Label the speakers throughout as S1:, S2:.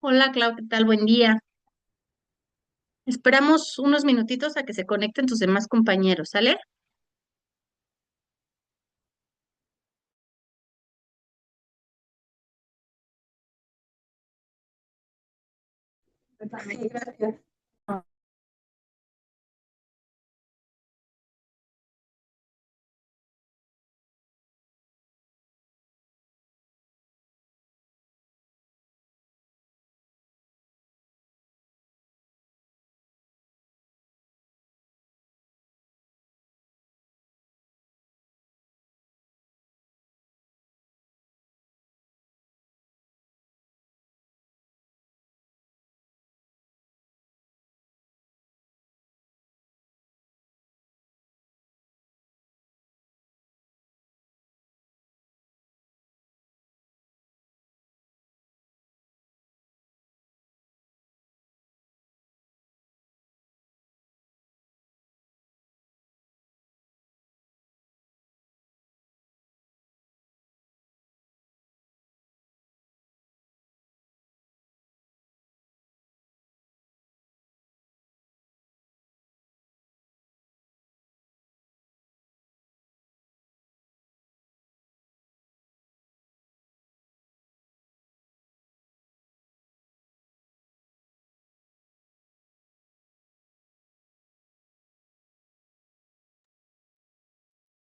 S1: Hola, Clau, ¿qué tal? Buen día. Esperamos unos minutitos a que se conecten tus demás compañeros, ¿sale?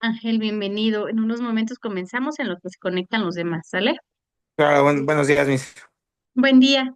S1: Ángel, bienvenido. En unos momentos comenzamos en lo que se conectan los demás, ¿sale?
S2: Claro, buenos días, mis.
S1: Buen día.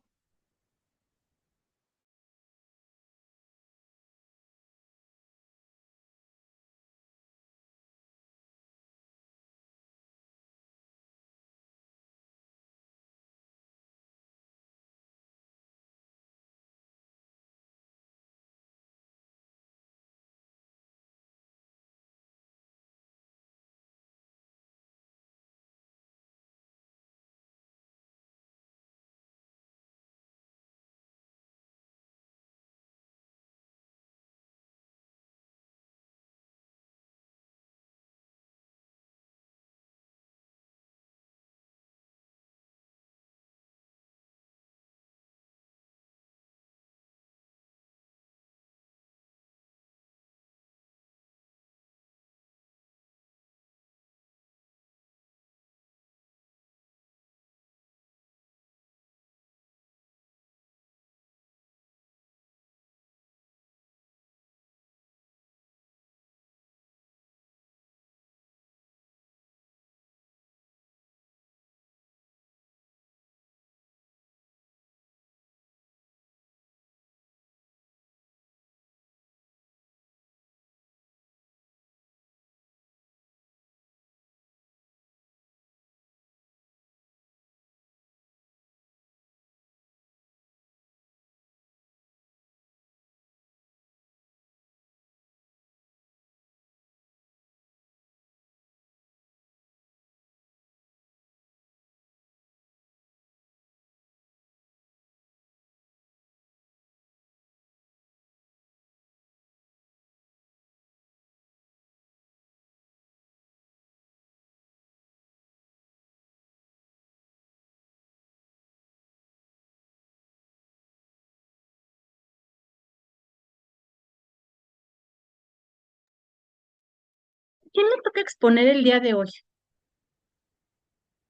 S1: ¿Quién me toca exponer el día de hoy?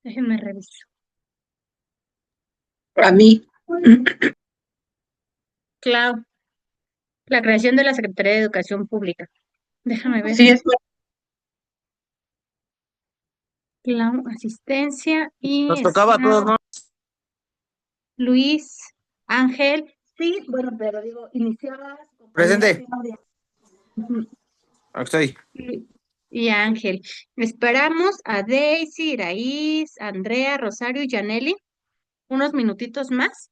S1: Déjenme revisar.
S3: A mí,
S1: Clau, la creación de la Secretaría de Educación Pública. Déjame ver.
S3: sí,
S1: Clau, asistencia y
S2: Nos tocaba a todos,
S1: está
S2: ¿no?
S1: Luis, Ángel. Sí, bueno, pero digo, iniciaba su compañera
S2: Presente.
S1: Claudia.
S2: Aquí estoy.
S1: Y Ángel. Esperamos a Daisy, Iraís, Andrea, Rosario y Janely unos minutitos más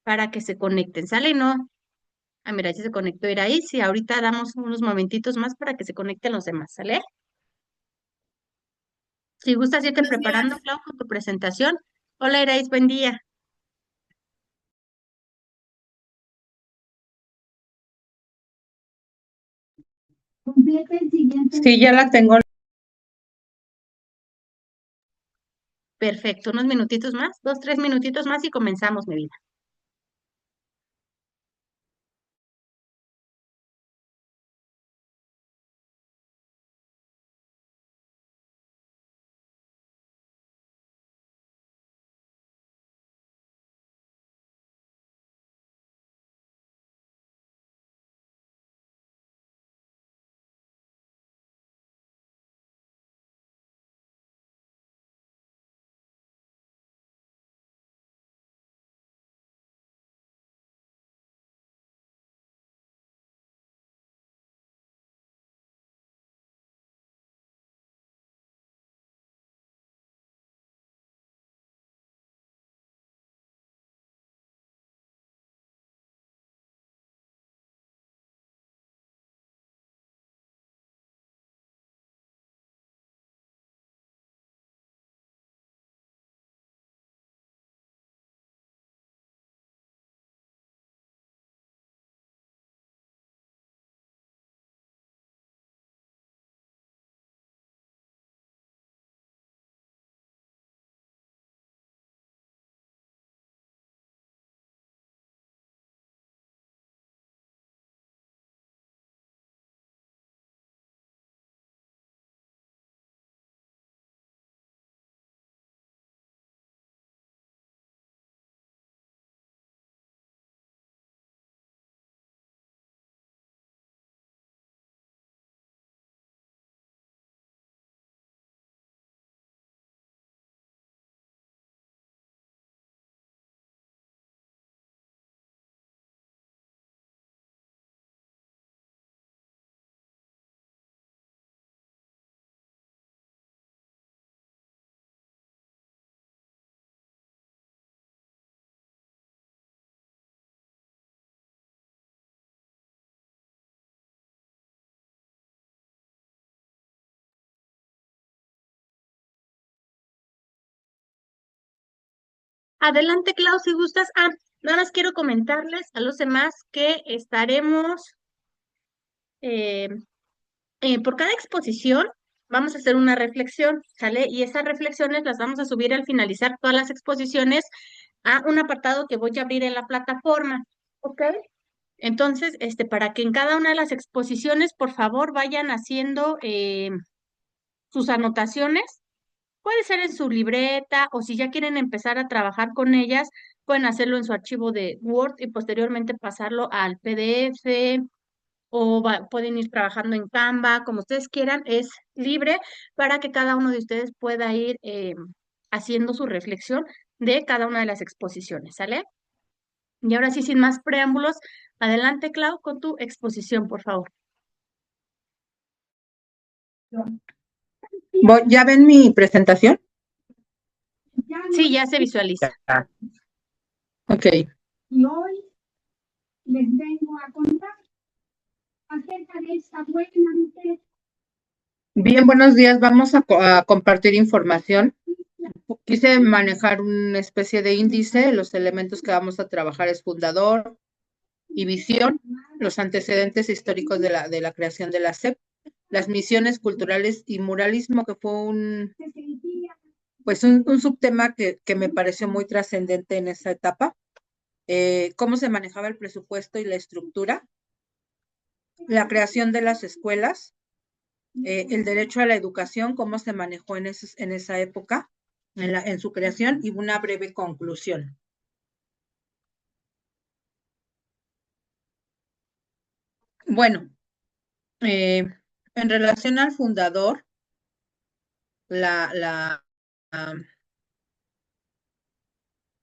S1: para que se conecten. ¿Sale? No. Ah, mira, ya se conectó Iraís y ahorita damos unos momentitos más para que se conecten los demás. ¿Sale? Si gustas irte
S3: buenos
S1: preparando,
S3: días.
S1: Clau, con tu presentación. Hola, Iraís, buen día.
S3: Sí, ya la tengo.
S1: Perfecto, unos minutitos más, 2, 3 minutitos más y comenzamos, mi vida. Adelante, Clau, si gustas. Nada más quiero comentarles a los demás que estaremos eh, por cada exposición, vamos a hacer una reflexión, ¿sale? Y esas reflexiones las vamos a subir al finalizar todas las exposiciones a un apartado que voy a abrir en la plataforma, ¿ok? Entonces, para que en cada una de las exposiciones, por favor, vayan haciendo sus anotaciones. Puede ser en su libreta o si ya quieren empezar a trabajar con ellas, pueden hacerlo en su archivo de Word y posteriormente pasarlo al PDF o pueden ir trabajando en Canva, como ustedes quieran, es libre para que cada uno de ustedes pueda ir haciendo su reflexión de cada una de las exposiciones, ¿sale? Y ahora sí, sin más preámbulos, adelante, Clau, con tu exposición, por favor.
S3: ¿Ya ven mi presentación?
S1: Sí, ya se visualiza.
S3: Ok.
S4: Y hoy les vengo a contar acerca de esta buena noticia.
S3: Bien, buenos días. Vamos a compartir información. Quise manejar una especie de índice. Los elementos que vamos a trabajar es fundador y visión, los antecedentes históricos de la creación de la SEP, las misiones culturales y muralismo, que fue un subtema que me pareció muy trascendente en esa etapa. Cómo se manejaba el presupuesto y la estructura, la creación de las escuelas, el derecho a la educación, cómo se manejó en esa época, en su creación, y una breve conclusión. Bueno, en relación al fundador, la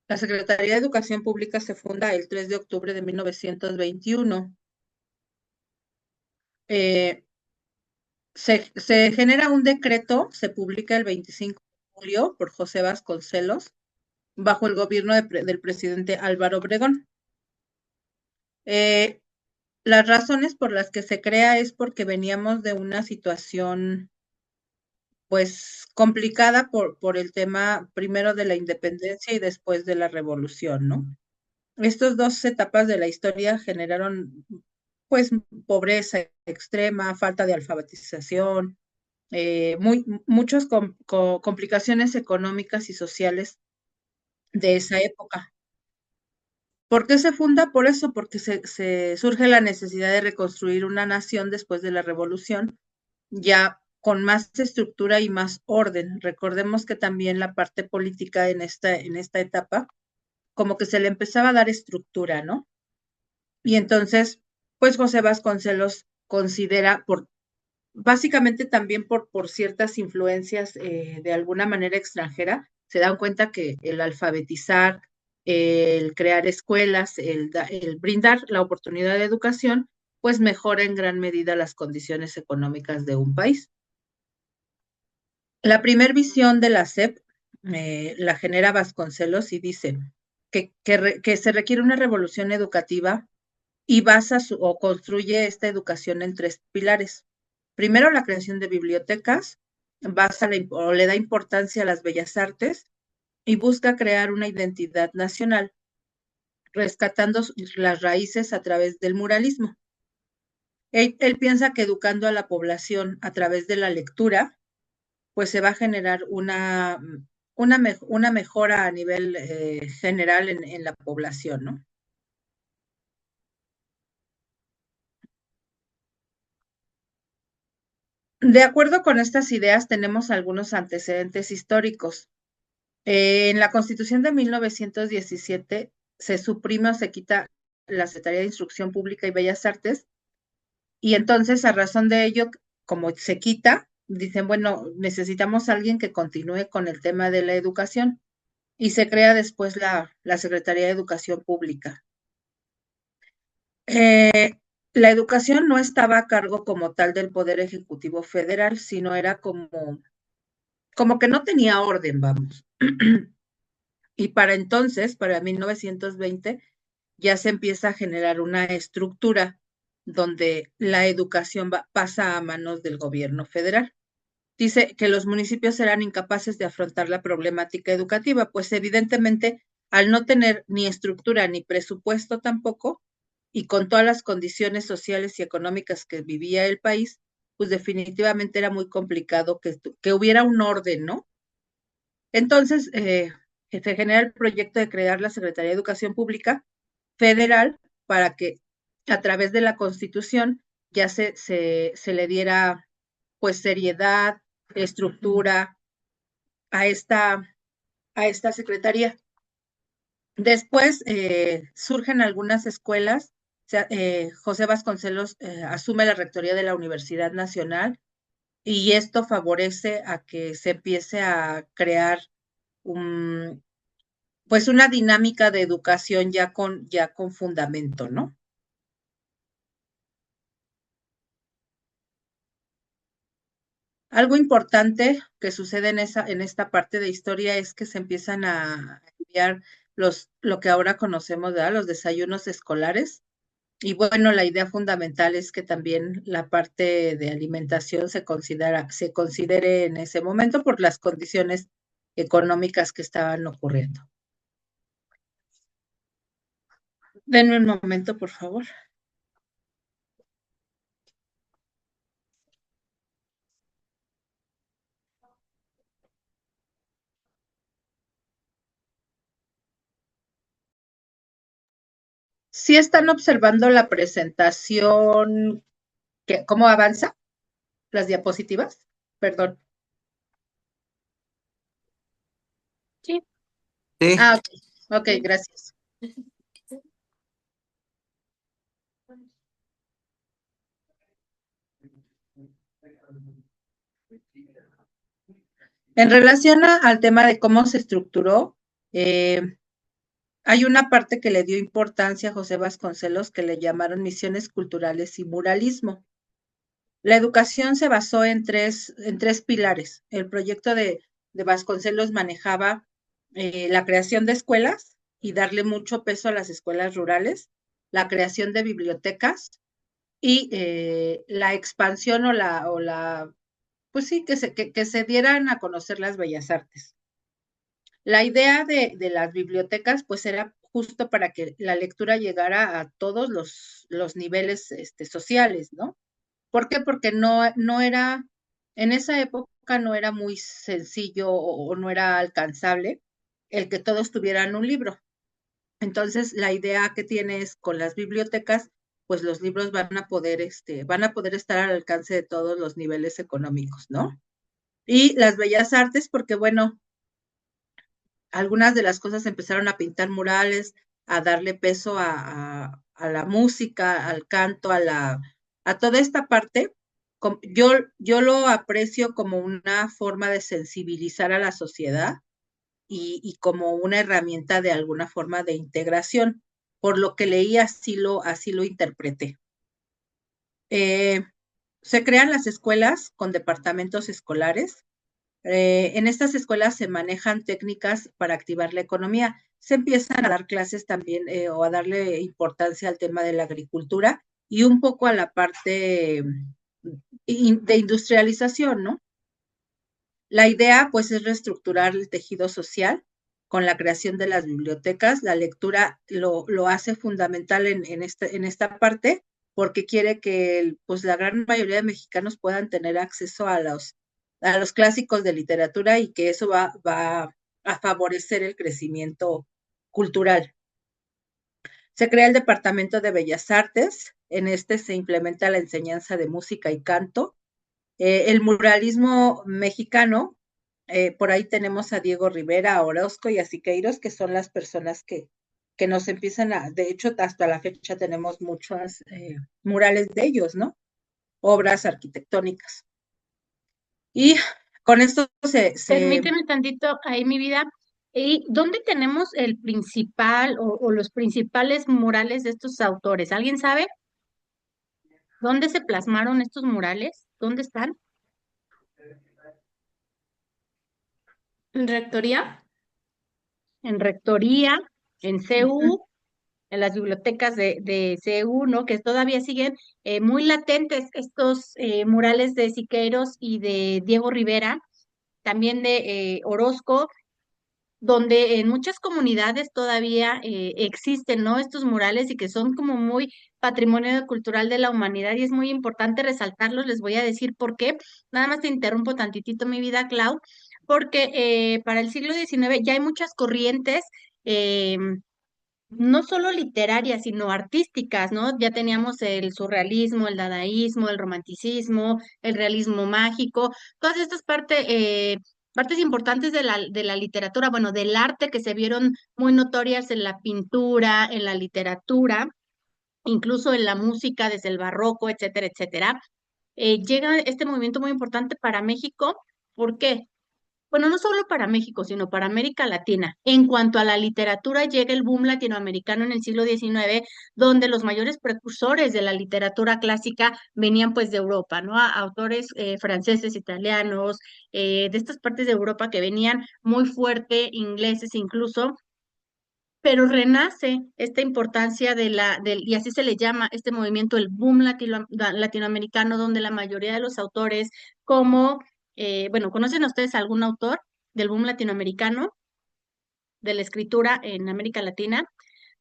S3: Secretaría de Educación Pública se funda el 3 de octubre de 1921. Se genera un decreto, se publica el 25 de julio por José Vasconcelos, bajo el gobierno del presidente Álvaro Obregón. Las razones por las que se crea es porque veníamos de una situación pues complicada por el tema primero de la independencia y después de la revolución, ¿no? Estas dos etapas de la historia generaron pues pobreza extrema, falta de alfabetización, muchas complicaciones económicas y sociales de esa época. ¿Por qué se funda? Por eso, porque se surge la necesidad de reconstruir una nación después de la revolución, ya con más estructura y más orden. Recordemos que también la parte política en esta etapa, como que se le empezaba a dar estructura, ¿no? Y entonces, pues José Vasconcelos considera, básicamente también por ciertas influencias de alguna manera extranjera, se dan cuenta que el alfabetizar, el crear escuelas, el brindar la oportunidad de educación, pues mejora en gran medida las condiciones económicas de un país. La primer visión de la SEP la genera Vasconcelos y dice que se requiere una revolución educativa y basa o construye esta educación en tres pilares. Primero, la creación de bibliotecas, le da importancia a las bellas artes y busca crear una identidad nacional, rescatando las raíces a través del muralismo. Él piensa que educando a la población a través de la lectura, pues se va a generar una mejora a nivel general en la población, ¿no? De acuerdo con estas ideas, tenemos algunos antecedentes históricos. En la Constitución de 1917 se suprime o se quita la Secretaría de Instrucción Pública y Bellas Artes, y entonces a razón de ello, como se quita, dicen, bueno, necesitamos a alguien que continúe con el tema de la educación, y se crea después la Secretaría de Educación Pública. La educación no estaba a cargo como tal del Poder Ejecutivo Federal, sino era como que no tenía orden, vamos. Y para entonces, para 1920, ya se empieza a generar una estructura donde la educación pasa a manos del gobierno federal. Dice que los municipios serán incapaces de afrontar la problemática educativa, pues evidentemente al no tener ni estructura ni presupuesto tampoco, y con todas las condiciones sociales y económicas que vivía el país, pues definitivamente era muy complicado que hubiera un orden, ¿no? Entonces, se genera el proyecto de crear la Secretaría de Educación Pública Federal para que a través de la Constitución ya se le diera pues seriedad, estructura a esta secretaría. Después surgen algunas escuelas. José Vasconcelos asume la rectoría de la Universidad Nacional y esto favorece a que se empiece a crear pues una dinámica de educación ya con fundamento, ¿no? Algo importante que sucede en esta parte de historia es que se empiezan a enviar lo que ahora conocemos, ¿verdad? Los desayunos escolares. Y bueno, la idea fundamental es que también la parte de alimentación se considere en ese momento por las condiciones económicas que estaban ocurriendo. Denme un momento, por favor. ¿Sí están observando la presentación, cómo avanza las diapositivas? Perdón.
S1: Sí.
S2: Sí.
S3: Ah, ok, gracias. En relación al tema de cómo se estructuró, hay una parte que le dio importancia a José Vasconcelos que le llamaron misiones culturales y muralismo. La educación se basó en tres pilares. El proyecto de Vasconcelos manejaba la creación de escuelas y darle mucho peso a las escuelas rurales, la creación de bibliotecas y la expansión pues sí, que se dieran a conocer las bellas artes. La idea de las bibliotecas, pues era justo para que la lectura llegara a todos los niveles sociales, ¿no? ¿Por qué? Porque no era, en esa época no era muy sencillo o no era alcanzable el que todos tuvieran un libro. Entonces, la idea que tienes con las bibliotecas, pues los libros van a poder estar al alcance de todos los niveles económicos, ¿no? Y las bellas artes, porque bueno, algunas de las cosas empezaron a pintar murales, a darle peso a la música, al canto, a toda esta parte. Yo lo aprecio como una forma de sensibilizar a la sociedad y como una herramienta de alguna forma de integración. Por lo que leí, así lo interpreté. Se crean las escuelas con departamentos escolares. En estas escuelas se manejan técnicas para activar la economía. Se empiezan a dar clases también o a darle importancia al tema de la agricultura y un poco a la parte de industrialización, ¿no? La idea, pues, es reestructurar el tejido social con la creación de las bibliotecas. La lectura lo hace fundamental en esta parte porque quiere que pues, la gran mayoría de mexicanos puedan tener acceso a los clásicos de literatura y que eso va a favorecer el crecimiento cultural. Se crea el Departamento de Bellas Artes. En este se implementa la enseñanza de música y canto. El muralismo mexicano, por ahí tenemos a Diego Rivera, a Orozco y a Siqueiros, que son las personas que nos empiezan de hecho, hasta la fecha tenemos muchos murales de ellos, ¿no? Obras arquitectónicas. Y con esto
S1: Permíteme tantito ahí mi vida. ¿Y dónde tenemos el principal o los principales murales de estos autores? ¿Alguien sabe dónde se plasmaron estos murales? ¿Dónde están?
S5: ¿En rectoría?
S1: En Rectoría, en CU, en las bibliotecas de CU, ¿no? Que todavía siguen muy latentes estos murales de Siqueiros y de Diego Rivera, también de Orozco. donde en muchas comunidades todavía existen, ¿no? Estos murales y que son como muy patrimonio cultural de la humanidad y es muy importante resaltarlos. Les voy a decir por qué. Nada más te interrumpo tantitito mi vida, Clau, porque para el siglo XIX ya hay muchas corrientes. No solo literarias, sino artísticas, ¿no? Ya teníamos el surrealismo, el dadaísmo, el romanticismo, el realismo mágico, todas estas partes importantes de la literatura, bueno, del arte que se vieron muy notorias en la pintura, en la literatura, incluso en la música desde el barroco, etcétera, etcétera. Llega este movimiento muy importante para México. ¿Por qué? Bueno, no solo para México, sino para América Latina. En cuanto a la literatura, llega el boom latinoamericano en el siglo XIX, donde los mayores precursores de la literatura clásica venían pues de Europa, ¿no? Autores franceses, italianos, de estas partes de Europa que venían muy fuerte, ingleses incluso, pero renace esta importancia y así se le llama este movimiento, el boom latinoamericano, donde la mayoría de los autores, como, bueno, ¿conocen ustedes algún autor del boom latinoamericano, de la escritura en América Latina?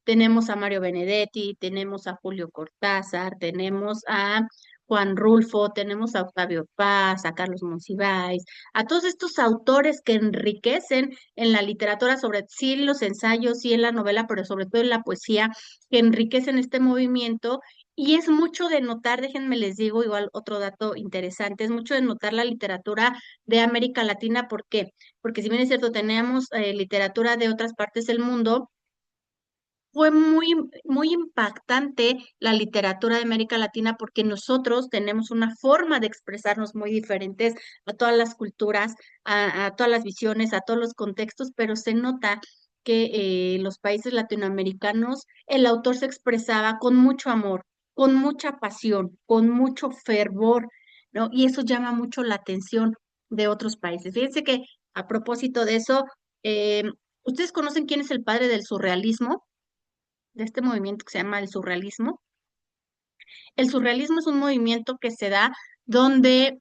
S1: Tenemos a Mario Benedetti, tenemos a Julio Cortázar, tenemos a Juan Rulfo, tenemos a Octavio Paz, a Carlos Monsiváis, a todos estos autores que enriquecen en la literatura, sobre sí en los ensayos, sí en la novela, pero sobre todo en la poesía, que enriquecen este movimiento. Y es mucho de notar, déjenme les digo, igual otro dato interesante, es mucho de notar la literatura de América Latina. ¿Por qué? Porque si bien es cierto, tenemos literatura de otras partes del mundo, fue muy impactante la literatura de América Latina porque nosotros tenemos una forma de expresarnos muy diferentes a todas las culturas, a todas las visiones, a todos los contextos, pero se nota que los países latinoamericanos el autor se expresaba con mucho amor, con mucha pasión, con mucho fervor, ¿no? Y eso llama mucho la atención de otros países. Fíjense que a propósito de eso, eh, ¿ustedes conocen quién es el padre del surrealismo? De este movimiento que se llama el surrealismo. El surrealismo es un movimiento que se da donde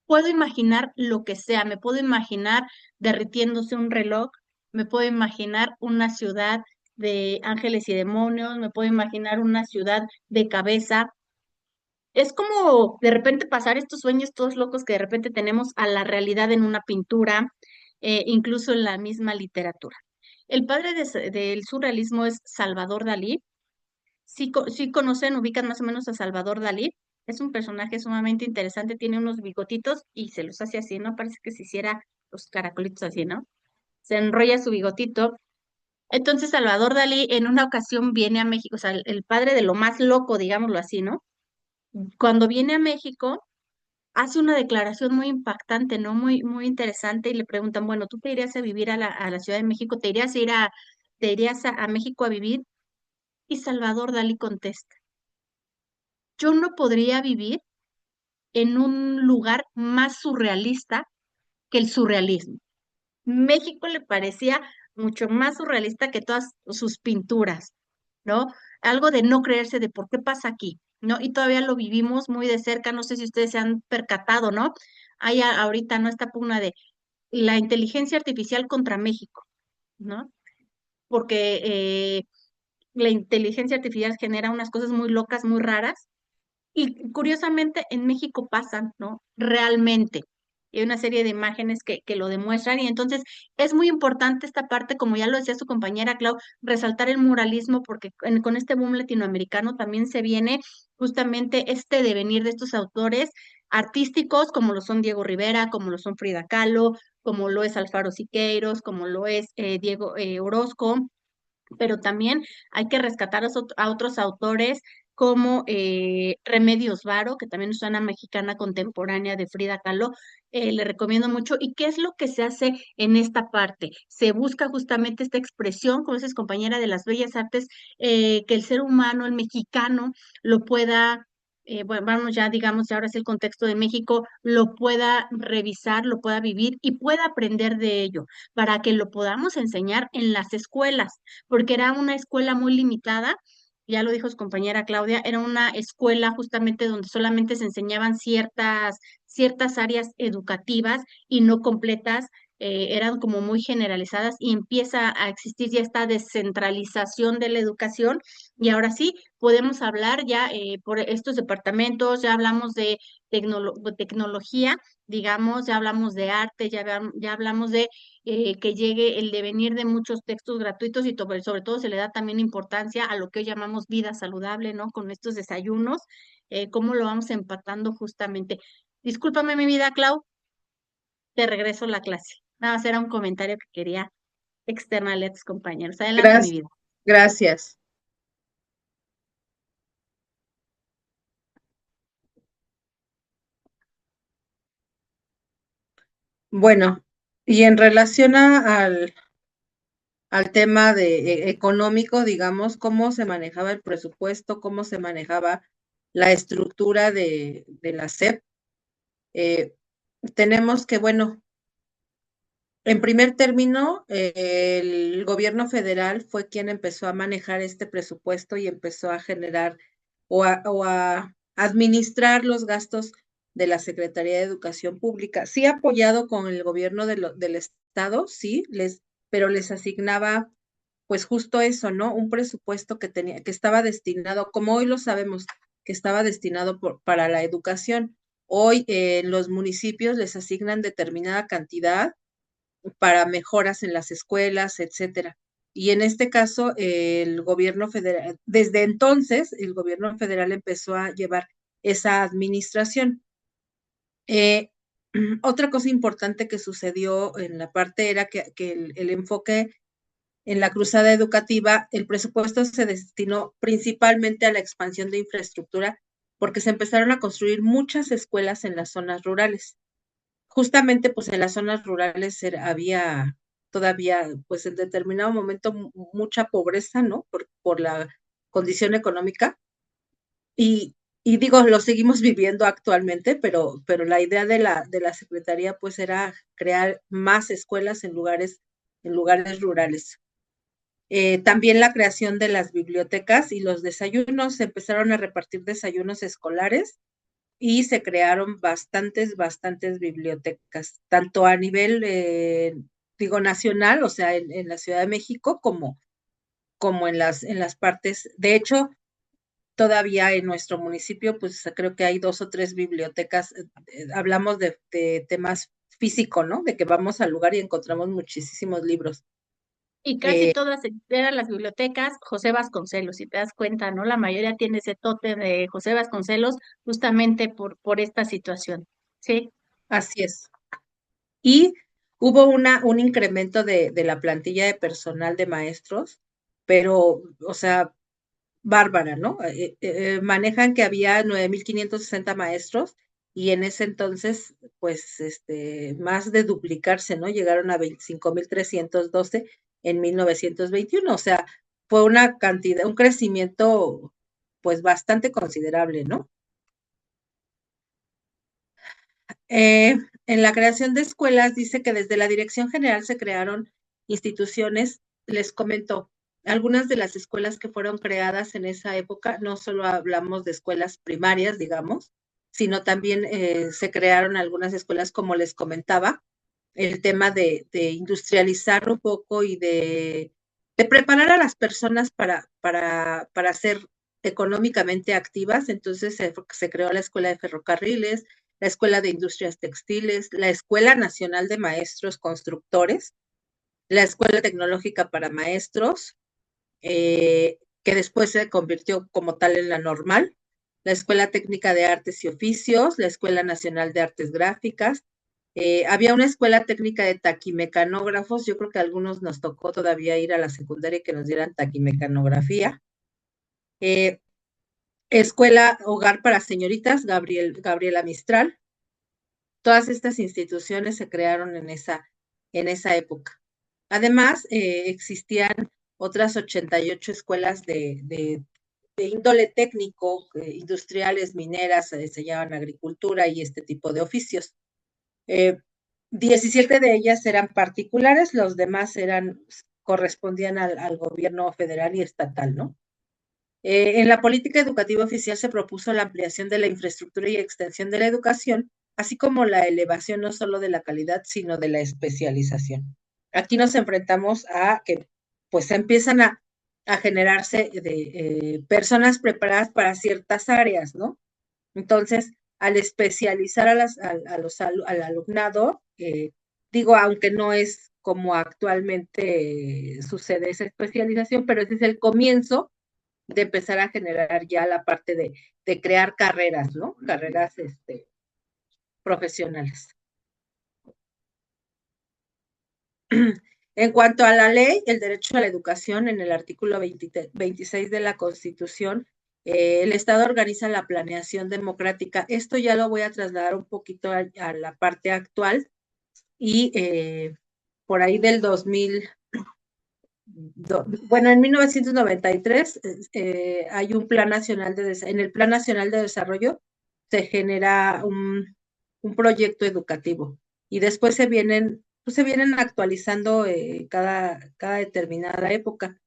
S1: puedo imaginar lo que sea, me puedo imaginar derritiéndose un reloj, me puedo imaginar una ciudad de ángeles y demonios, me puedo imaginar una ciudad de cabeza. Es como de repente pasar estos sueños todos locos que de repente tenemos a la realidad en una pintura, incluso en la misma literatura. El padre del surrealismo es Salvador Dalí. Sí, sí conocen, ubican más o menos a Salvador Dalí. Es un personaje sumamente interesante, tiene unos bigotitos y se los hace así, ¿no? Parece que se hiciera los caracolitos así, ¿no? Se enrolla su bigotito. Entonces Salvador Dalí en una ocasión viene a México, o sea, el padre de lo más loco, digámoslo así, ¿no? Cuando viene a México, hace una declaración muy impactante, ¿no? Muy interesante y le preguntan, bueno, ¿tú te irías a vivir a la Ciudad de México? ¿Te irías a te irías a México a vivir? Y Salvador Dalí contesta, yo no podría vivir en un lugar más surrealista que el surrealismo. México le parecía mucho más surrealista que todas sus pinturas, ¿no? Algo de no creerse de por qué pasa aquí, ¿no? Y todavía lo vivimos muy de cerca, no sé si ustedes se han percatado, ¿no? Hay ahorita, ¿no? Esta pugna de la inteligencia artificial contra México, ¿no? Porque la inteligencia artificial genera unas cosas muy locas, muy raras. Y curiosamente en México pasan, ¿no? Realmente. Y hay una serie de imágenes que lo demuestran y entonces es muy importante esta parte, como ya lo decía su compañera Clau, resaltar el muralismo porque con este boom latinoamericano también se viene justamente este devenir de estos autores artísticos como lo son Diego Rivera, como lo son Frida Kahlo, como lo es Alfaro Siqueiros, como lo es Diego Orozco, pero también hay que rescatar a otros autores como Remedios Varo, que también es una mexicana contemporánea de Frida Kahlo, le recomiendo mucho. ¿Y qué es lo que se hace en esta parte? Se busca justamente esta expresión, como dices, compañera de las bellas artes, que el ser humano, el mexicano, lo pueda bueno, vamos ya, digamos, ya ahora es el contexto de México, lo pueda revisar, lo pueda vivir y pueda aprender de ello, para que lo podamos enseñar en las escuelas porque era una escuela muy limitada, ya lo dijo su compañera Claudia, era una escuela justamente donde solamente se enseñaban ciertas áreas educativas y no completas eran como muy generalizadas y empieza a existir ya esta descentralización de la educación y ahora sí podemos hablar ya por estos departamentos, ya hablamos de tecnología, digamos, ya hablamos de arte, ya hablamos de que llegue el devenir de muchos textos gratuitos y sobre todo se le da también importancia a lo que hoy llamamos vida saludable, ¿no? Con estos desayunos, cómo lo vamos empatando justamente. Discúlpame mi vida, Clau, te regreso a la clase. Nada más era un comentario que quería externarle a tus compañeros. Adelante, mi
S3: Gracias.
S1: vida.
S3: Gracias. Bueno, y en relación al tema económico, digamos, cómo se manejaba el presupuesto, cómo se manejaba la estructura de la SEP, tenemos que, bueno, en primer término, el gobierno federal fue quien empezó a manejar este presupuesto y empezó a generar o a administrar los gastos de la Secretaría de Educación Pública. Sí apoyado con el gobierno del estado, sí, pero les asignaba pues justo eso, ¿no? Un presupuesto que estaba destinado, como hoy lo sabemos, que estaba destinado para la educación. Hoy los municipios les asignan determinada cantidad para mejoras en las escuelas, etcétera. Y en este caso, el gobierno federal, desde entonces, el gobierno federal empezó a llevar esa administración. Otra cosa importante que sucedió en la parte era que el enfoque en la cruzada educativa, el presupuesto se destinó principalmente a la expansión de infraestructura porque se empezaron a construir muchas escuelas en las zonas rurales. Justamente, pues en las zonas rurales había todavía, pues en determinado momento, mucha pobreza, ¿no? Por la condición económica. Y digo, lo seguimos viviendo actualmente, pero la idea de la Secretaría, pues era crear más escuelas en lugares rurales. También la creación de las bibliotecas y los desayunos, se empezaron a repartir desayunos escolares y se crearon bastantes bibliotecas, tanto a nivel, digo, nacional, o sea, en la Ciudad de México, como en las partes. De hecho, todavía en nuestro municipio, pues creo que hay 2 o 3 bibliotecas, hablamos de temas físico, ¿no? De que vamos al lugar y encontramos muchísimos libros.
S1: Y casi todas eran las bibliotecas José Vasconcelos, si te das cuenta, ¿no? La mayoría tiene ese tote de José Vasconcelos justamente por esta situación, ¿sí?
S3: Así es. Y hubo un incremento de la plantilla de personal de maestros, pero, o sea, bárbara, ¿no? Manejan que había 9,560 maestros y en ese entonces, pues, más de duplicarse, ¿no? Llegaron a 25,312 en 1921, o sea, fue una cantidad, un crecimiento, pues, bastante considerable, ¿no? En la creación de escuelas dice que desde la Dirección General se crearon instituciones, les comento, algunas de las escuelas que fueron creadas en esa época, no solo hablamos de escuelas primarias, digamos, sino también se crearon algunas escuelas, como les comentaba, el tema de industrializar un poco y de preparar a las personas para ser económicamente activas. Entonces se creó la Escuela de Ferrocarriles, la Escuela de Industrias Textiles, la Escuela Nacional de Maestros Constructores, la Escuela Tecnológica para Maestros, que después se convirtió como tal en la normal, la Escuela Técnica de Artes y Oficios, la Escuela Nacional de Artes Gráficas. Había una escuela técnica de taquimecanógrafos, yo creo que a algunos nos tocó todavía ir a la secundaria y que nos dieran taquimecanografía. Escuela Hogar para Señoritas, Gabriela Mistral. Todas estas instituciones se crearon en esa época. Además, existían otras 88 escuelas de índole técnico, industriales, mineras, se enseñaban agricultura y este tipo de oficios. 17 de ellas eran particulares, los demás correspondían al gobierno federal y estatal, ¿no? En la política educativa oficial se propuso la ampliación de la infraestructura y extensión de la educación así como la elevación no solo de la calidad, sino de la especialización. Aquí nos enfrentamos a que pues empiezan a generarse personas preparadas para ciertas áreas, ¿no? Entonces, al especializar al alumnado, digo, aunque no es como actualmente sucede esa especialización, pero ese es el comienzo de empezar a generar ya la parte de crear carreras, ¿no? Carreras profesionales. En cuanto a la ley, el derecho a la educación, en el artículo 26 de la Constitución, el Estado organiza la planeación democrática. Esto ya lo voy a trasladar un poquito a la parte actual y por ahí del 2000, bueno, en 1993 hay un plan nacional en el Plan Nacional de Desarrollo se genera un proyecto educativo y después se vienen actualizando cada determinada época.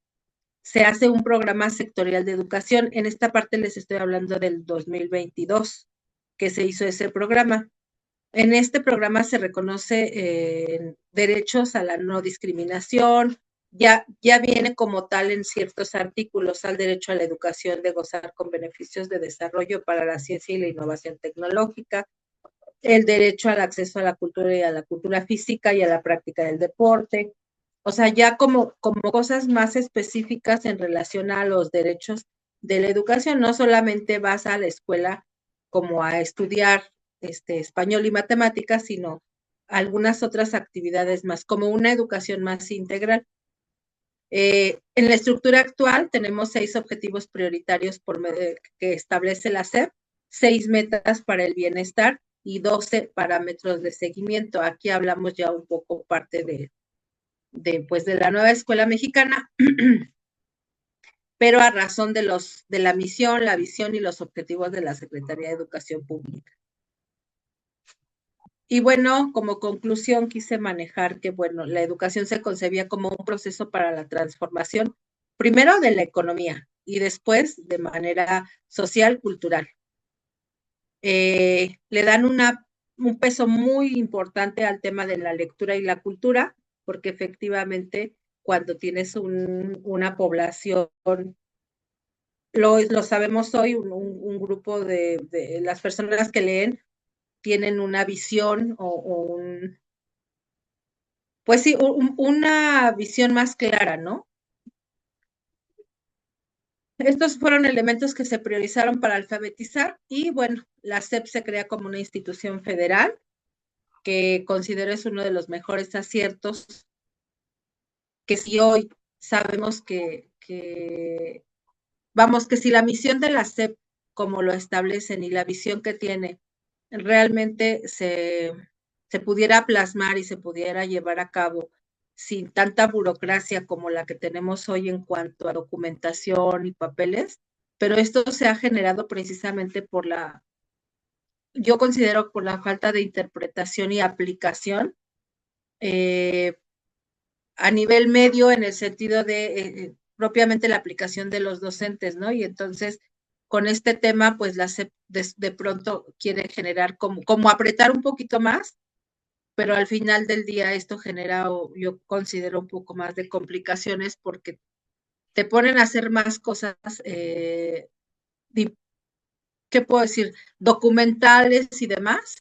S3: Se hace un programa sectorial de educación. En esta parte les estoy hablando del 2022, que se hizo ese programa. En este programa se reconoce derechos a la no discriminación, ya viene como tal en ciertos artículos al derecho a la educación de gozar con beneficios de desarrollo para la ciencia y la innovación tecnológica, el derecho al acceso a la cultura y a la cultura física y a la práctica del deporte. O sea, ya como cosas más específicas en relación a los derechos de la educación, no solamente vas a la escuela como a estudiar español y matemáticas, sino algunas otras actividades más, como una educación más integral. En la estructura actual tenemos 6 objetivos prioritarios que establece la SEP, 6 metas para el bienestar y 12 parámetros de seguimiento. Aquí hablamos ya un poco parte de la nueva escuela mexicana, pero a razón de la misión, la visión y los objetivos de la Secretaría de Educación Pública. Y bueno, como conclusión quise manejar que, bueno, la educación se concebía como un proceso para la transformación, primero de la economía y después de manera social, cultural. Le dan un peso muy importante al tema de la lectura y la cultura, porque efectivamente cuando tienes una población, lo sabemos hoy, un grupo de las personas que leen tienen una visión pues sí, una visión más clara, ¿no? Estos fueron elementos que se priorizaron para alfabetizar y bueno, la SEP se crea como una institución federal que considero es uno de los mejores aciertos que si hoy sabemos vamos, que si la misión de la SEP como lo establecen y la visión que tiene realmente se pudiera plasmar y se pudiera llevar a cabo sin tanta burocracia como la que tenemos hoy en cuanto a documentación y papeles, pero esto se ha generado precisamente yo considero por la falta de interpretación y aplicación a nivel medio en el sentido de propiamente la aplicación de los docentes, ¿no? Y entonces con este tema, pues la SEP de pronto quiere generar como apretar un poquito más, pero al final del día esto genera, yo considero un poco más de complicaciones porque te ponen a hacer más cosas, ¿qué puedo decir? Documentales y demás,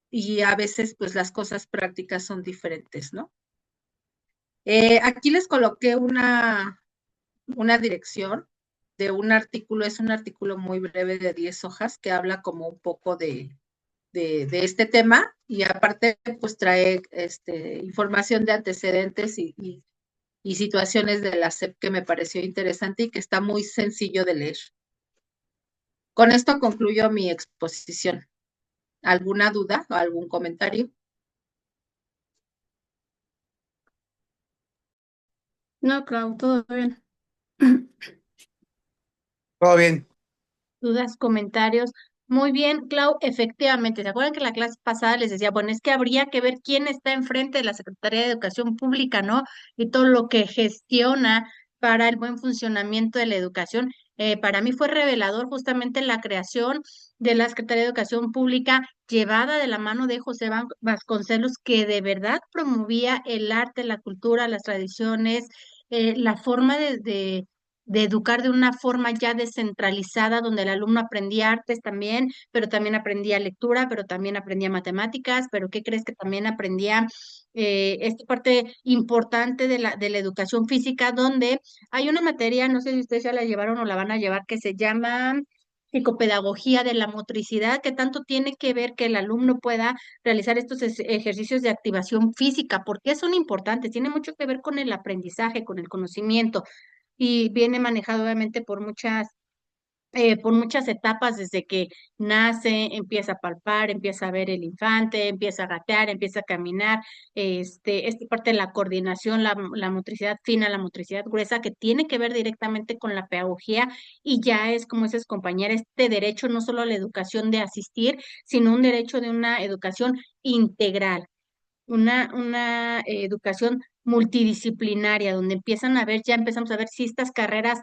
S3: y a veces pues las cosas prácticas son diferentes, ¿no? Aquí les coloqué una dirección de un artículo, es un artículo muy breve de 10 hojas que habla como un poco de este tema y aparte pues trae información de antecedentes y situaciones de la SEP que me pareció interesante y que está muy sencillo de leer. Con esto concluyo mi exposición. ¿Alguna duda o algún comentario?
S5: No, Clau, todo bien.
S2: Todo bien.
S1: Dudas, comentarios. Muy bien, Clau, efectivamente. ¿Se acuerdan que en la clase pasada les decía, bueno, es que habría que ver quién está enfrente de la Secretaría de Educación Pública, ¿no? Y todo lo que gestiona para el buen funcionamiento de la educación. Para mí fue revelador justamente la creación de la Secretaría de Educación Pública llevada de la mano de José Vasconcelos, que de verdad promovía el arte, la cultura, las tradiciones, la forma de educar de una forma ya descentralizada, donde el alumno aprendía artes también, pero también aprendía lectura, pero también aprendía matemáticas, pero ¿qué crees que también aprendía esta parte importante de la educación física, donde hay una materia, no sé si ustedes ya la llevaron o la van a llevar, que se llama psicopedagogía de la motricidad, que tanto tiene que ver que el alumno pueda realizar estos ejercicios de activación física? ¿Por qué son importantes? Tiene mucho que ver con el aprendizaje, con el conocimiento, y viene manejado obviamente por muchas etapas, desde que nace, empieza a palpar, empieza a ver el infante, empieza a gatear, empieza a caminar, esta parte de la coordinación, la motricidad fina, la motricidad gruesa, que tiene que ver directamente con la pedagogía, y ya es, como dices, compañera, este derecho no solo a la educación de asistir, sino un derecho de una educación integral, una educación multidisciplinaria, donde ya empezamos a ver si estas carreras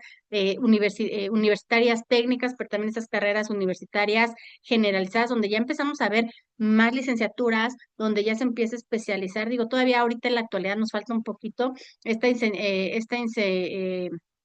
S1: universitarias técnicas, pero también estas carreras universitarias generalizadas, donde ya empezamos a ver más licenciaturas, donde ya se empieza a especializar. Digo, todavía ahorita en la actualidad nos falta un poquito esta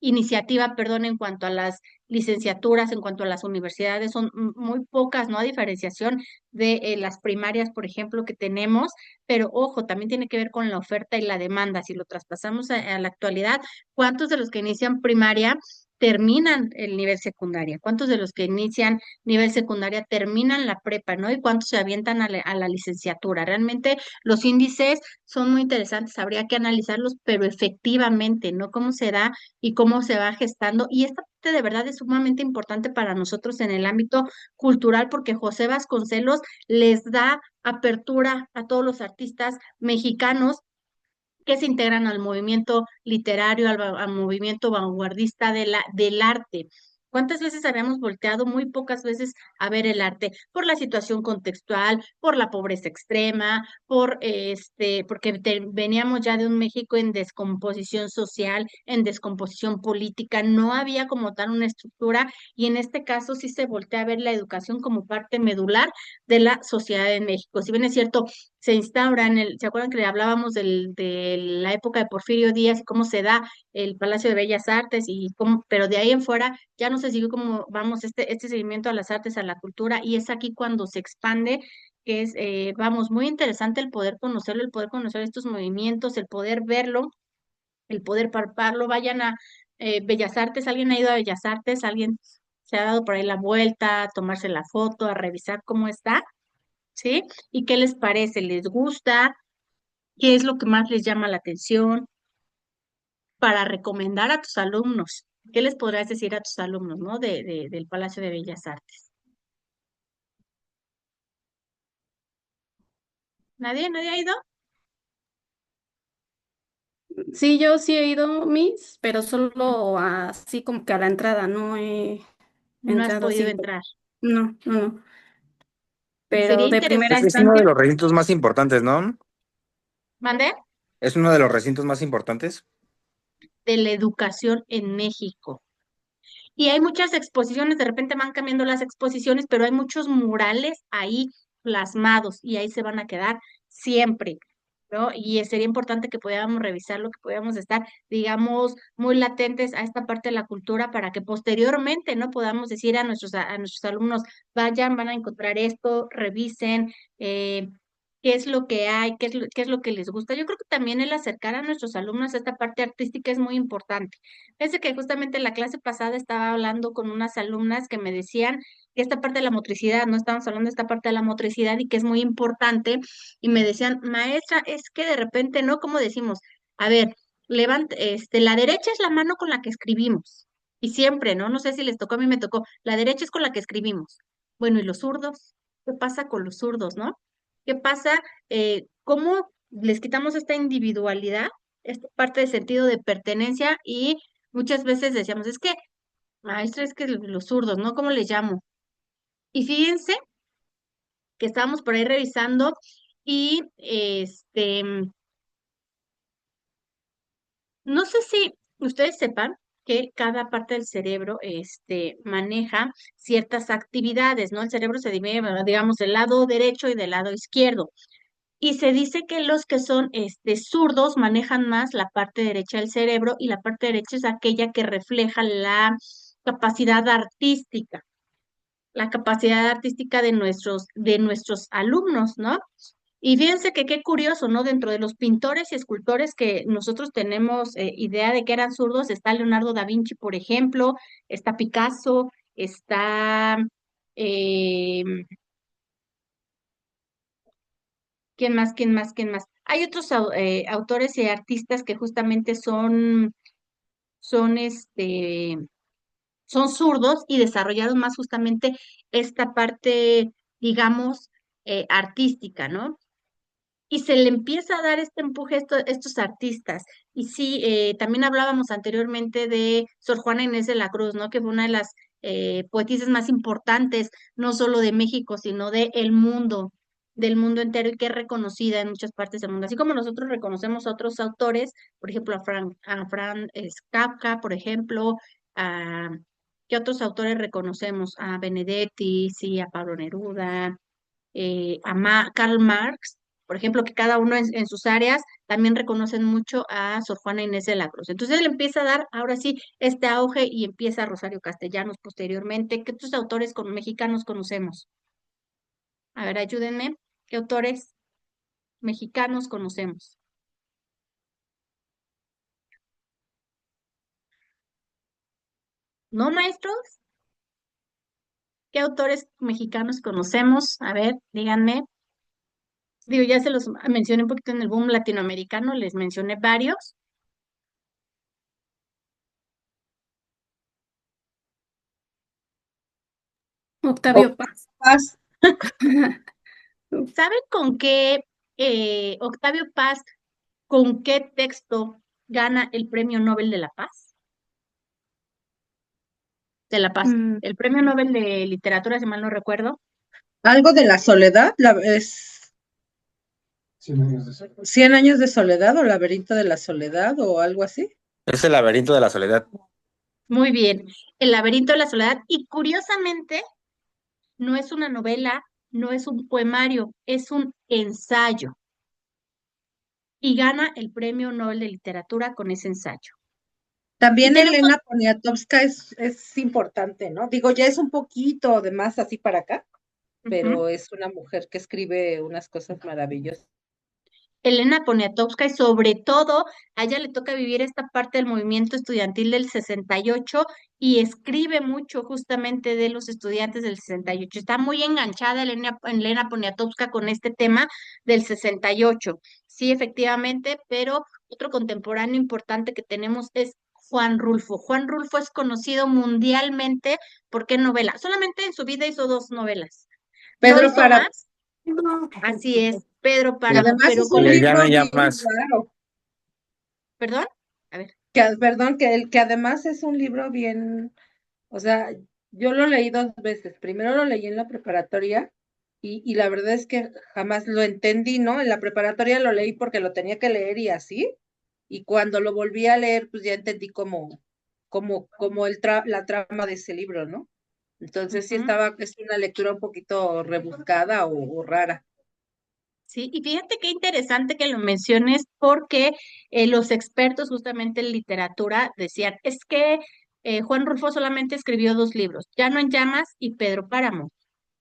S1: iniciativa, perdón, en cuanto a las licenciaturas, en cuanto a las universidades, son muy pocas, ¿no? A diferenciación de las primarias, por ejemplo, que tenemos, pero ojo, también tiene que ver con la oferta y la demanda. Si lo traspasamos a la actualidad, ¿cuántos de los que inician primaria terminan el nivel secundaria? ¿Cuántos de los que inician nivel secundaria terminan la prepa, ¿no? ¿Y cuántos se avientan a la licenciatura? Realmente los índices son muy interesantes, habría que analizarlos, pero efectivamente, ¿no? Cómo se da y cómo se va gestando. Y esta parte de verdad es sumamente importante para nosotros en el ámbito cultural, porque José Vasconcelos les da apertura a todos los artistas mexicanos que se integran al movimiento literario, al movimiento vanguardista del arte. ¿Cuántas veces habíamos volteado? Muy pocas veces a ver el arte, por la situación contextual, por la pobreza extrema, porque veníamos ya de un México en descomposición social, en descomposición política, no había como tal una estructura, y en este caso sí se voltea a ver la educación como parte medular de la sociedad de México. Si bien es cierto, se instaura ¿se acuerdan que le hablábamos de la época de Porfirio Díaz y cómo se da el Palacio de Bellas Artes y cómo, pero de ahí en fuera ya no se siguió como, vamos, este seguimiento a las artes, a la cultura, y es aquí cuando se expande, que es, vamos, muy interesante el poder conocerlo, el poder conocer estos movimientos, el poder verlo, el poder palparlo. Vayan a Bellas Artes, ¿alguien ha ido a Bellas Artes? ¿Alguien se ha dado por ahí la vuelta, a tomarse la foto, a revisar cómo está? ¿Sí? ¿Y qué les parece? ¿Les gusta? ¿Qué es lo que más les llama la atención para recomendar a tus alumnos? ¿Qué les podrás decir a tus alumnos, ¿no? Del Palacio de Bellas Artes. ¿Nadie ha ido?
S5: Sí, yo sí he ido, Miss, pero solo así como que a la entrada, no he
S1: No has
S5: entrado
S1: podido
S5: así.
S1: entrar.
S5: No, no, no.
S1: Sería
S5: Pero de primera
S2: Es uno de
S5: instancia,
S2: los recintos más importantes, ¿no?
S1: ¿Mande?
S2: Es uno de los recintos más importantes.
S1: De la educación en México. Y hay muchas exposiciones, de repente van cambiando las exposiciones, pero hay muchos murales ahí plasmados y ahí se van a quedar siempre, ¿no? Y sería importante que pudiéramos revisarlo, que pudiéramos estar, digamos, muy latentes a esta parte de la cultura, para que posteriormente, ¿no? Podamos decir a nuestros alumnos: vayan, van a encontrar esto, revisen, qué es lo que hay, qué es lo que les gusta. Yo creo que también el acercar a nuestros alumnos a esta parte artística es muy importante. Desde que justamente en la clase pasada estaba hablando con unas alumnas que me decían que esta parte de la motricidad, no estamos hablando de esta parte de la motricidad y que es muy importante, y me decían: maestra, es que de repente, ¿no? Como decimos, a ver, la derecha es la mano con la que escribimos, y siempre, ¿no? No sé si les tocó, a mí me tocó, la derecha es con la que escribimos. Bueno, ¿y los zurdos? ¿Qué pasa con los zurdos, no? ¿Qué pasa? ¿Cómo les quitamos esta individualidad, esta parte de sentido de pertenencia? Y muchas veces decíamos: es que, maestra, es que los zurdos, ¿no? ¿Cómo les llamo? Y fíjense que estábamos por ahí revisando, y no sé si ustedes sepan, que cada parte del cerebro maneja ciertas actividades, ¿no? El cerebro se divide, digamos, del lado derecho y del lado izquierdo. Y se dice que los que son zurdos manejan más la parte derecha del cerebro y la parte derecha es aquella que refleja capacidad artística, la capacidad artística de nuestros alumnos, ¿no? Y fíjense que qué curioso, ¿no? Dentro de los pintores y escultores que nosotros tenemos idea de que eran zurdos, está Leonardo da Vinci, por ejemplo, está Picasso, está, eh, ¿quién más? ¿Quién más? ¿Quién más? Hay otros autores y artistas que justamente son, son zurdos y desarrollaron más justamente esta parte, digamos, artística, ¿no? Y se le empieza a dar este empuje a estos artistas. Y sí, también hablábamos anteriormente de Sor Juana Inés de la Cruz, ¿no? Que fue una de las poetisas más importantes, no solo de México, sino del mundo entero y que es reconocida en muchas partes del mundo. Así como nosotros reconocemos a otros autores, por ejemplo, a Franz Kafka, por ejemplo, a, ¿qué otros autores reconocemos? A Benedetti, sí, a Pablo Neruda, Karl Marx, por ejemplo, que cada uno en sus áreas también reconocen mucho a Sor Juana Inés de la Cruz. Entonces él empieza a dar, ahora sí, este auge y empieza Rosario Castellanos posteriormente. ¿Qué otros autores mexicanos conocemos? A ver, ayúdenme. ¿Qué autores mexicanos conocemos? ¿No, maestros? ¿Qué autores mexicanos conocemos? A ver, díganme. Digo, ya se los mencioné un poquito en el boom latinoamericano, les mencioné varios.
S5: Octavio Paz.
S3: Paz,
S1: ¿Saben con qué Octavio Paz, con qué texto gana el Premio Nobel de la Paz? De la Paz.
S5: Mm,
S1: El Premio Nobel de Literatura, si mal no recuerdo.
S3: algo de la soledad, es 100 años de soledad o laberinto de la soledad o algo así.
S2: Es el laberinto de la soledad.
S1: Muy bien. El laberinto de la soledad. Y curiosamente, no es una novela, no es un poemario, es un ensayo. Y gana el Premio Nobel de Literatura con ese ensayo. Y
S3: También
S1: tiene
S3: Elena Poniatowska es importante, ¿no? Digo, ya es un poquito de más así para acá,
S1: Ujú.
S3: pero es una mujer que escribe unas cosas maravillosas.
S1: Elena Poniatowska y sobre todo a ella le toca vivir esta parte del movimiento estudiantil del 68 y escribe mucho justamente de los estudiantes del 68. Está muy enganchada Elena Poniatowska con este tema del 68. Sí, efectivamente, pero otro contemporáneo importante que tenemos es Juan Rulfo. Juan Rulfo es conocido mundialmente por qué novela. Solamente en su vida hizo dos novelas. No
S3: Pedro
S1: hizo
S3: Páramo,
S1: más, así es, Pedro
S3: que
S1: Páramo,
S3: además
S1: pero
S3: es
S1: con
S3: un
S2: Y el ya no
S3: libro
S2: hay ya
S3: bien
S2: más.
S3: raro,
S1: ¿Perdón? A ver.
S3: perdón, que además es un libro bien, o sea, yo lo leí 2 veces. Primero lo leí en la preparatoria y la verdad es que jamás lo entendí, ¿no? En la preparatoria lo leí porque lo tenía que leer y así, y cuando lo volví a leer, pues ya entendí como la trama de ese libro, ¿no? Entonces sí
S1: Ujú.
S3: es una lectura un poquito rebuscada o rara.
S1: Sí, y fíjate qué interesante que lo menciones porque los expertos justamente en literatura decían, es que Juan Rulfo solamente escribió dos libros, Llano en Llamas y Pedro Páramo.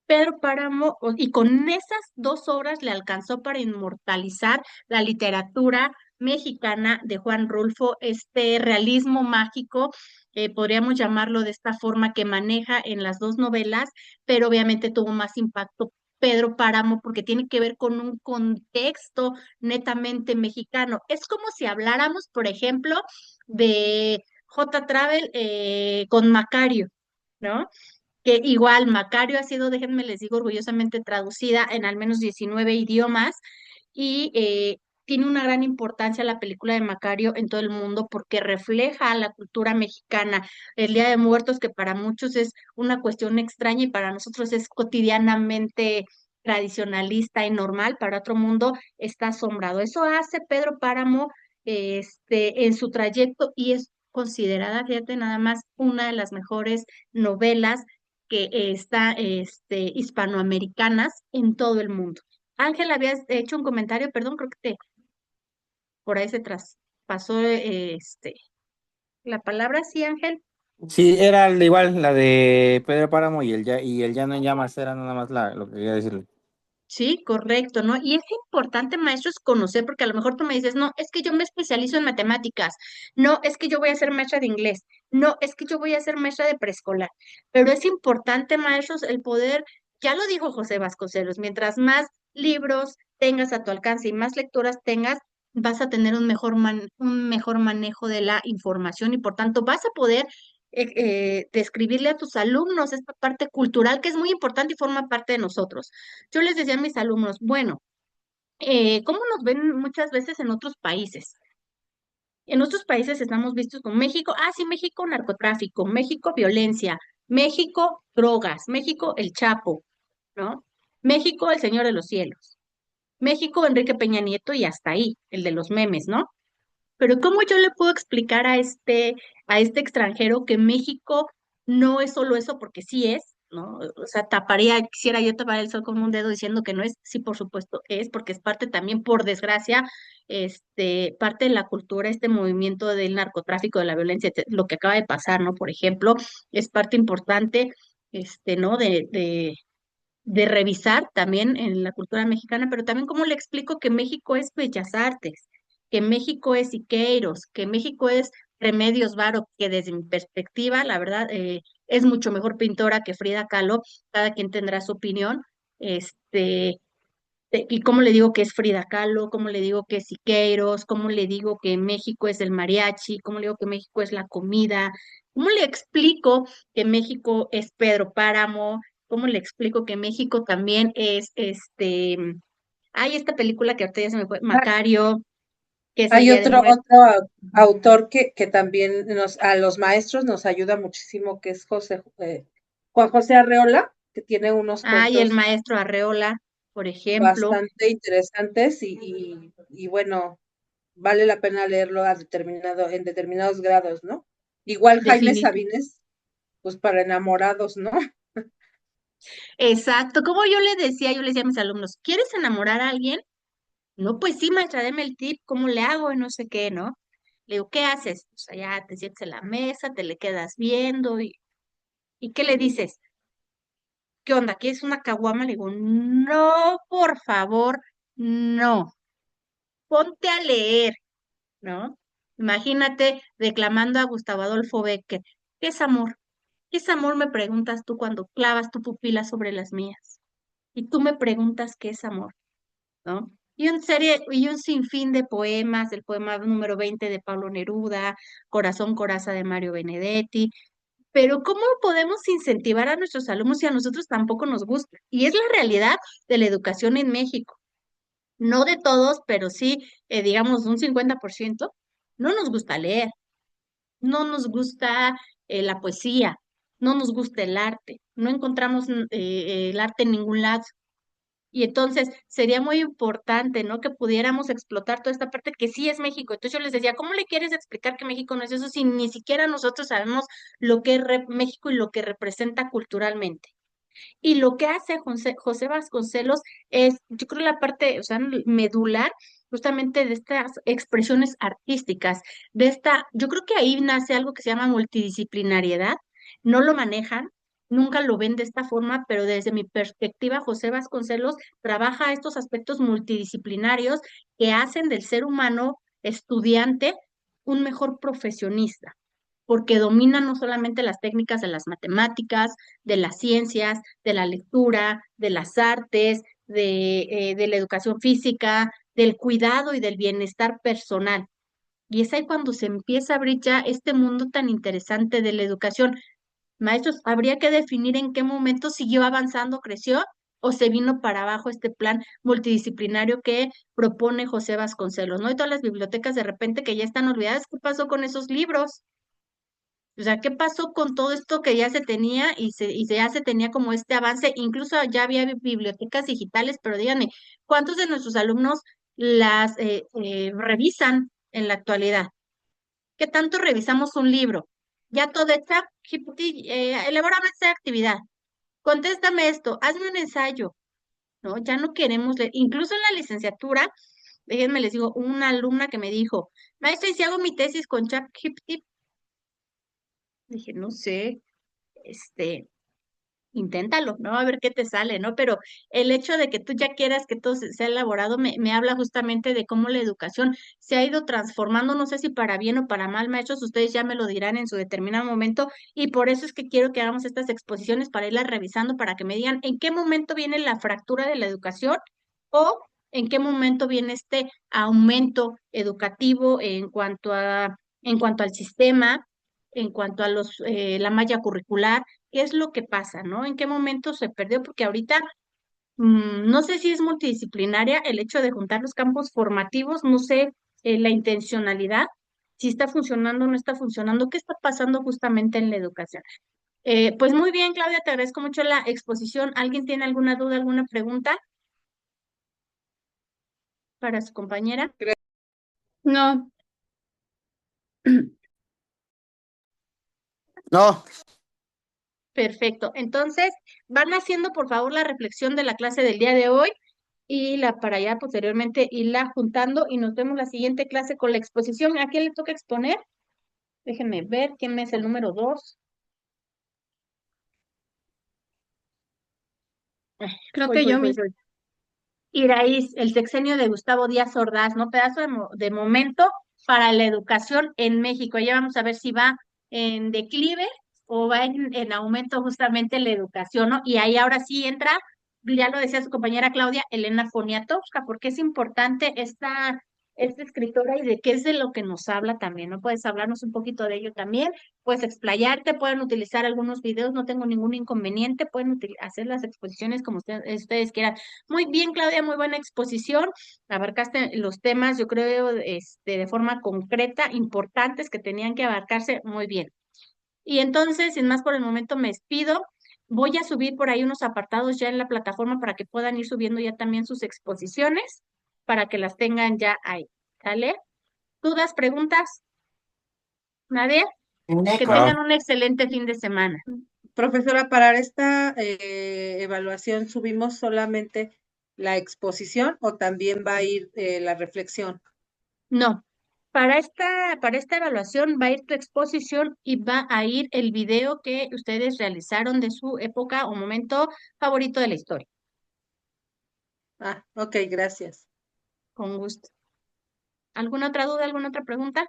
S1: Pedro Páramo, y con esas dos obras le alcanzó para inmortalizar la literatura mexicana de Juan Rulfo, este realismo mágico, podríamos llamarlo de esta forma que maneja en las dos novelas, pero obviamente tuvo más impacto Pedro Páramo porque tiene que ver con un contexto netamente mexicano. Es como si habláramos, por ejemplo, de J. Travel con Macario, ¿no? Que igual Macario ha sido, déjenme les digo, orgullosamente traducida en al menos 19 idiomas y tiene una gran importancia la película de Macario en todo el mundo porque refleja la cultura mexicana, el Día de Muertos, que para muchos es una cuestión extraña y para nosotros es cotidianamente tradicionalista y normal, para otro mundo está asombrado. Eso hace Pedro Páramo en su trayecto y es considerada, fíjate, nada más una de las mejores novelas que está hispanoamericanas en todo el mundo. Ángel, habías hecho un comentario, perdón, creo que por ahí se traspasó la palabra, sí, Ángel.
S2: Sí, era igual la de Pedro Páramo y el Llano en Llamas, era nada más lo que quería decirle.
S1: Sí, correcto, ¿no? Y es importante, maestros, conocer, porque a lo mejor tú me dices, no, es que yo me especializo en matemáticas, no, es que yo voy a ser maestra de inglés, no, es que yo voy a ser maestra de preescolar, pero es importante, maestros, el poder, ya lo dijo José Vasconcelos, mientras más libros tengas a tu alcance y más lecturas tengas, vas a tener un mejor manejo de la información y por tanto vas a poder describirle a tus alumnos esta parte cultural que es muy importante y forma parte de nosotros. Yo les decía a mis alumnos, bueno, ¿cómo nos ven muchas veces en otros países? En otros países estamos vistos como México, sí, México narcotráfico, México violencia, México drogas, México el Chapo, ¿no? México el Señor de los Cielos, México Enrique Peña Nieto y hasta ahí, el de los memes, ¿no? Pero ¿cómo yo le puedo explicar a este extranjero que México no es solo eso, porque sí es, ¿no? O sea, quisiera yo tapar el sol con un dedo diciendo que no es, sí, por supuesto es, porque es parte también, por desgracia, parte de la cultura, este movimiento del narcotráfico, de la violencia, lo que acaba de pasar, ¿no? Por ejemplo, es parte importante, ¿no? De revisar también en la cultura mexicana, pero también cómo le explico que México es Bellas Artes, que México es Siqueiros, que México es Remedios Varo, que desde mi perspectiva, la verdad, es mucho mejor pintora que Frida Kahlo, cada quien tendrá su opinión, y cómo le digo que es Frida Kahlo, cómo le digo que es Siqueiros, cómo le digo que México es el mariachi, cómo le digo que México es la comida, cómo le explico que México es Pedro Páramo, cómo le explico que México también es hay esta película que ahorita ya se me fue,
S3: Ah,
S1: Macario, que es el
S3: hay
S1: Día de Muertos.
S3: otro autor que también a los maestros nos ayuda muchísimo, que es Juan José Arreola, que tiene unos
S1: Hay el
S3: cuentos
S1: maestro Arreola, por ejemplo.
S3: bastante interesantes y bueno, vale la pena leerlo en determinados grados, ¿no? Igual Jaime
S1: Definitivo.
S3: Sabines, pues para enamorados, ¿no?
S1: Exacto, como yo le decía a mis alumnos, ¿quieres enamorar a alguien? No, pues sí, maestra, deme el tip, ¿cómo le hago? Y no sé qué, ¿no? Le digo, ¿qué haces? O sea, ya te sientes en la mesa, te le quedas viendo ¿y qué le dices? ¿Qué onda? ¿Quieres una caguama? Le digo, no, por favor, no. Ponte a leer, ¿no? Imagínate declamando a Gustavo Adolfo Bécquer. ¿Qué es amor? ¿Qué es amor? Me preguntas tú cuando clavas tu pupila sobre las mías. Y tú me preguntas qué es amor. ¿No? Y un sinfín de poemas, el poema número 20 de Pablo Neruda, Corazón Coraza de Mario Benedetti, pero ¿cómo podemos incentivar a nuestros alumnos si a nosotros tampoco nos gusta? Y es la realidad de la educación en México. No de todos, pero sí, digamos, un 50%, no nos gusta leer, no nos gusta la poesía, no nos gusta el arte, no encontramos el arte en ningún lado. Y entonces sería muy importante, ¿no? Que pudiéramos explotar toda esta parte que sí es México. Entonces yo les decía, ¿cómo le quieres explicar que México no es eso si ni siquiera nosotros sabemos lo que es México y lo que representa culturalmente? Y lo que hace José Vasconcelos es, yo creo, la parte, o sea, medular justamente de estas expresiones artísticas, yo creo que ahí nace algo que se llama multidisciplinariedad, no lo manejan, nunca lo ven de esta forma, pero desde mi perspectiva, José Vasconcelos trabaja estos aspectos multidisciplinarios que hacen del ser humano estudiante un mejor profesionista porque domina no solamente las técnicas de las matemáticas, de las ciencias, de la lectura, de las artes, de la educación física, del cuidado y del bienestar personal. Y es ahí cuando se empieza a abrir ya este mundo tan interesante de la educación. Maestros, habría que definir en qué momento siguió avanzando, creció o se vino para abajo este plan multidisciplinario que propone José Vasconcelos, ¿no? Y todas las bibliotecas de repente que ya están olvidadas, ¿qué pasó con esos libros? O sea, ¿qué pasó con todo esto que ya se tenía ya se tenía como este avance? Incluso ya había bibliotecas digitales, pero díganme, ¿cuántos de nuestros alumnos las revisan en la actualidad? ¿Qué tanto revisamos un libro? Ya todo está, elabórame esta actividad, contéstame esto, hazme un ensayo, ¿no? Ya no queremos leer. Incluso en la licenciatura, déjenme les digo, una alumna que me dijo, maestra, ¿y si hago mi tesis con ChatGPT? Dije, no sé, este, inténtalo, ¿no? A ver qué te sale, ¿no? Pero el hecho de que tú ya quieras que todo sea elaborado me habla justamente de cómo la educación se ha ido transformando, no sé si para bien o para mal, maestros, ustedes ya me lo dirán en su determinado momento, y por eso es que quiero que hagamos estas exposiciones para irlas revisando, para que me digan en qué momento viene la fractura de la educación o en qué momento viene este aumento educativo en cuanto al sistema, en cuanto a la malla curricular. ¿Qué es lo que pasa, no? ¿En qué momento se perdió? Porque ahorita no sé si es multidisciplinaria el hecho de juntar los campos formativos, no sé la intencionalidad, si está funcionando o no está funcionando, qué está pasando justamente en la educación. Pues muy bien, Claudia, te agradezco mucho la exposición. ¿Alguien tiene alguna duda, alguna pregunta para su compañera?
S5: No,
S2: No,
S1: Perfecto. Entonces, van haciendo por favor la reflexión de la clase del día de hoy y la para ya posteriormente irla juntando y nos vemos la siguiente clase con la exposición. ¿A quién le toca exponer? Déjenme ver quién es el número 2.
S5: creo
S1: Voy,
S5: que
S1: voy,
S5: yo,
S1: voy,
S5: Miss.
S1: voy. Iraíz, el sexenio de Gustavo Díaz Ordaz, ¿no? Pedazo de momento para la educación en México. Ya vamos a ver si va en declive o va en aumento justamente la educación, ¿no? Y ahí ahora sí entra, ya lo decía su compañera Claudia, Elena Poniatowska, porque es importante esta escritora y de qué es de lo que nos habla también, ¿no? Puedes hablarnos un poquito de ello también, puedes explayarte, pueden utilizar algunos videos, no tengo ningún inconveniente, pueden hacer las exposiciones como ustedes quieran. Muy bien, Claudia, muy buena exposición. Abarcaste los temas, yo creo, de forma concreta, importantes que tenían que abarcarse muy bien. Y entonces, sin más por el momento, me despido. Voy a subir por ahí unos apartados ya en la plataforma para que puedan ir subiendo ya también sus exposiciones, para que las tengan ya ahí. ¿Sale? ¿Dudas, preguntas? ¿Nadie? Que
S2: no.
S1: tengan un excelente fin de semana.
S3: Profesora, para esta evaluación, ¿subimos solamente la exposición o también va a ir la reflexión?
S1: No, para esta evaluación va a ir tu exposición y va a ir el video que ustedes realizaron de su época o momento favorito de la historia.
S3: Ah, ok, gracias.
S1: Con gusto. ¿Alguna otra duda, alguna otra pregunta?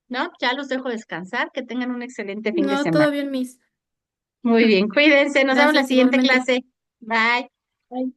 S1: ¿No? Ya los dejo descansar, que tengan un excelente fin de
S5: No,
S1: semana.
S5: todo bien, Miss.
S1: Muy bien, cuídense, nos vemos en la
S5: Gracias,
S1: siguiente
S5: igualmente.
S1: clase. Bye.
S5: Bye.